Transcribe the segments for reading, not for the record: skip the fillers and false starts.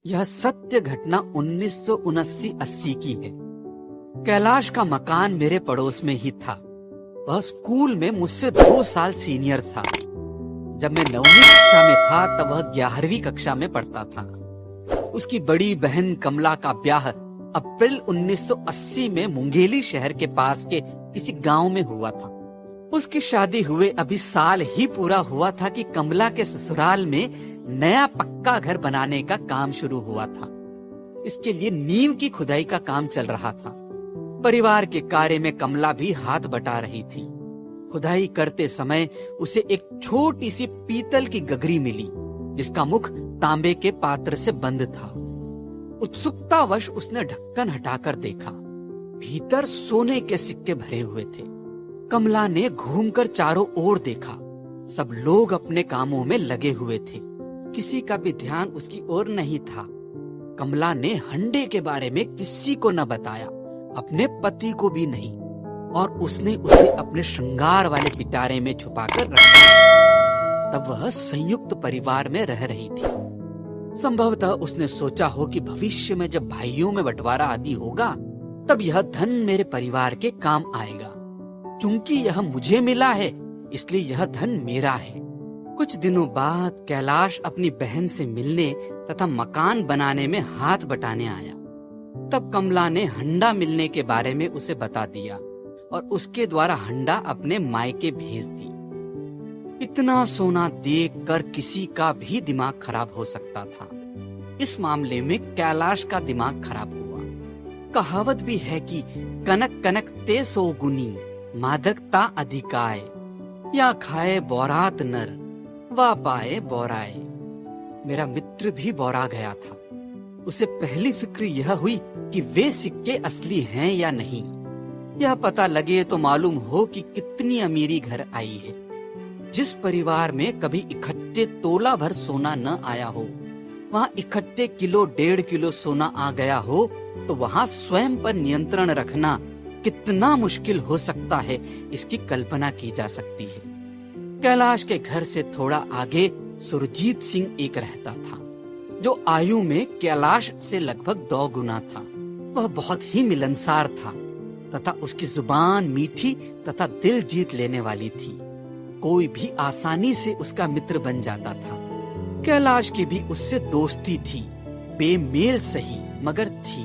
यह सत्य घटना 1979-80 की है। कैलाश का मकान मेरे पड़ोस में ही था। वह स्कूल में मुझसे 2 साल सीनियर था। जब मैं 9वीं कक्षा में था तब वह 11वीं कक्षा में पढ़ता था। उसकी बड़ी बहन कमला का ब्याह अप्रैल 1980 में मुंगेली शहर के पास के किसी गांव में हुआ था। उसकी शादी हुए अभी साल ही पूरा हुआ था कि कमला के ससुराल में नया पक्का घर बनाने का काम शुरू हुआ था। इसके लिए नींव की खुदाई का काम चल रहा था। परिवार के कार्य में कमला भी हाथ बटा रही थी। खुदाई करते समय उसे एक छोटी सी पीतल की गगरी मिली जिसका मुख तांबे के पात्र से बंद था। उत्सुकतावश उसने ढक्कन हटाकर देखा। भीतर सोने के सिक्के भरे हुए थे। कमला ने घूमकर चारों ओर देखा। सब लोग अपने कामों में लगे हुए थे। किसी का भी ध्यान उसकी ओर नहीं था। कमला ने हंडे के बारे में किसी को न बताया, अपने पति को भी नहीं, और उसने उसे अपने श्रृंगार वाले पिटारे में छुपाकर रखा। तब वह संयुक्त परिवार में रह रही थी। संभवतः उसने सोचा हो कि भविष्य में जब भाइयों में बंटवारा आदि होगा तब यह धन मेरे परिवार के काम आएगा। चूंकि यह मुझे मिला है इसलिए यह धन मेरा है। कुछ दिनों बाद कैलाश अपनी बहन से मिलने तथा मकान बनाने में हाथ बटाने आया। तब कमला ने हंडा मिलने के बारे में उसे बता दिया और उसके द्वारा हंडा अपने मायके भेज दी। इतना सोना देखकर किसी का भी दिमाग खराब हो सकता था। इस मामले में कैलाश का दिमाग खराब हुआ। कहावत भी है कि कनक कनक ते सो गुनी, मादकता अधिकाय, या खाए बौरात नर वा पाए बौराए। मेरा मित्र भी बौरा गया था। उसे पहली फिक्र यह हुई कि वे सिक्के असली हैं या नहीं। यह पता लगे तो मालूम हो कि कितनी अमीरी घर आई है। जिस परिवार में कभी इकट्ठे तोला भर सोना न आया हो, वहाँ इकट्ठे किलो 1.5 किलो सोना आ गया हो तो वहाँ स्वयं पर नियंत्रण रखना कितना मुश्किल हो सकता है, इसकी कल्पना की जा सकती है। कैलाश के घर से थोड़ा आगे सुरजीत सिंह एक रहता था, जो आयु में कैलाश से लगभग 2 गुना था। वह बहुत ही मिलनसार था तथा उसकी जुबान मीठी तथा दिल जीत लेने वाली थी। कोई भी आसानी से उसका मित्र बन जाता था। कैलाश की भी उससे दोस्ती थी, बेमेल सही मगर थी।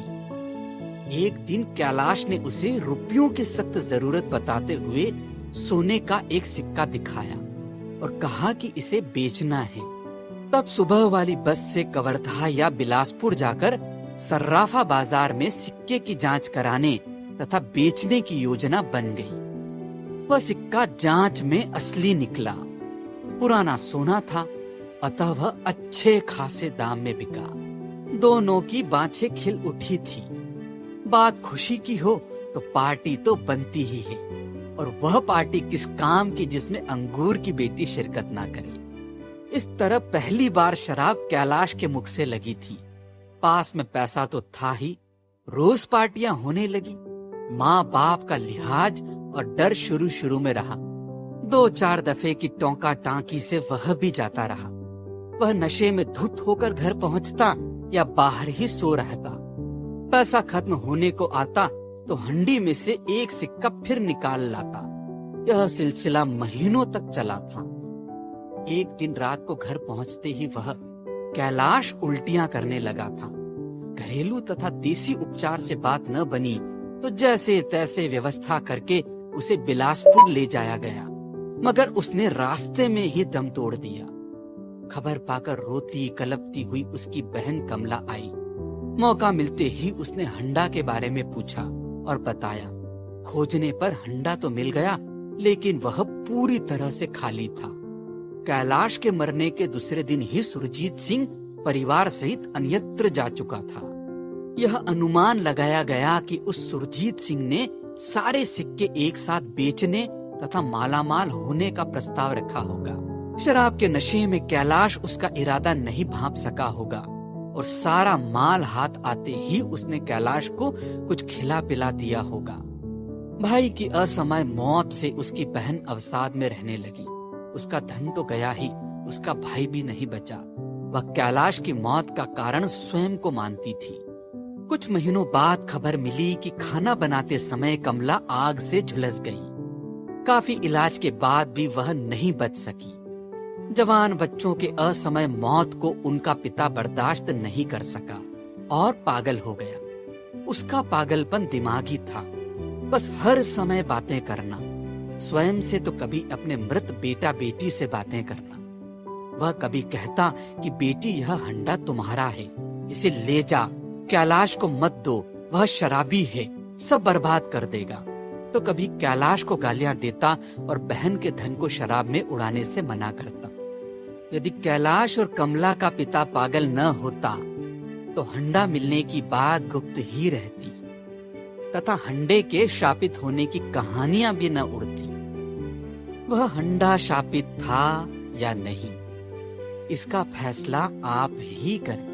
एक दिन कैलाश ने उसे रुपयों की सख्त जरूरत बताते हुए सोने का एक सिक्का दिखाया और कहा कि इसे बेचना है। तब सुबह वाली बस से कवर्धा या बिलासपुर जाकर सर्राफा बाजार में सिक्के की जांच कराने तथा बेचने की योजना बन गई। वह सिक्का जांच में असली निकला। पुराना सोना था, अतः वह अच्छे खासे दाम में बिका। दोनों की बाँछें खिल उठी थी। बात खुशी की हो तो पार्टी तो बनती ही है, और वह पार्टी किस काम की जिसमें अंगूर की बेटी शिरकत ना करे। इस तरह पहली बार शराब कैलाश के मुख से लगी थी। पास में पैसा तो था ही, रोज पार्टियां होने लगी। माँ बाप का लिहाज और डर शुरू में रहा। 2-4 दफे की टोंका टांकी से वह भी जाता रहा। वह नशे में धुत होकर घर पहुंचता या बाहर ही सो रहता। पैसा खत्म होने को आता तो हंडी में से एक सिक्का फिर निकाल लाता। यह सिलसिला महीनों तक चला था। एक दिन रात को घर पहुंचते ही वह कैलाश उल्टियां करने लगा था। घरेलू तथा देसी उपचार से बात न बनी तो जैसे तैसे व्यवस्था करके उसे बिलासपुर ले जाया गया, मगर उसने रास्ते में ही दम तोड़ दिया। खबर पाकर रोती कलपती हुई उसकी बहन कमला आई। मौका मिलते ही उसने हंडा के बारे में पूछा और बताया। खोजने पर हंडा तो मिल गया, लेकिन वह पूरी तरह से खाली था। कैलाश के मरने के दूसरे दिन ही सुरजीत सिंह परिवार सहित अन्यत्र जा चुका था। यह अनुमान लगाया गया कि उस सुरजीत सिंह ने सारे सिक्के एक साथ बेचने तथा मालामाल होने का प्रस्ताव रखा होगा। शराब के नशे में कैलाश उसका इरादा नहीं भांप सका होगा और सारा माल हाथ आते ही उसने कैलाश को कुछ खिला पिला दिया होगा। भाई की असमय मौत से उसकी बहन अवसाद में रहने लगी। उसका धन तो गया ही, उसका भाई भी नहीं बचा। वह कैलाश की मौत का कारण स्वयं को मानती थी। कुछ महीनों बाद खबर मिली कि खाना बनाते समय कमला आग से झुलस गई। काफी इलाज के बाद भी वह नहीं बच सकी। जवान बच्चों के असमय मौत को उनका पिता बर्दाश्त नहीं कर सका और पागल हो गया। उसका पागलपन दिमागी था, बस हर समय बातें करना, स्वयं से तो कभी अपने मृत बेटा बेटी से बातें करना। वह कभी कहता कि बेटी यह हंडा तुम्हारा है, इसे ले जा, कैलाश को मत दो, वह शराबी है, सब बर्बाद कर देगा। तो कभी कैलाश को गालियां देता और बहन के धन को शराब में उड़ाने से मना करता। यदि कैलाश और कमला का पिता पागल न होता तो हंडा मिलने की बात गुप्त ही रहती तथा हंडे के शापित होने की कहानियां भी न उड़ती। वह हंडा शापित था या नहीं, इसका फैसला आप ही करें।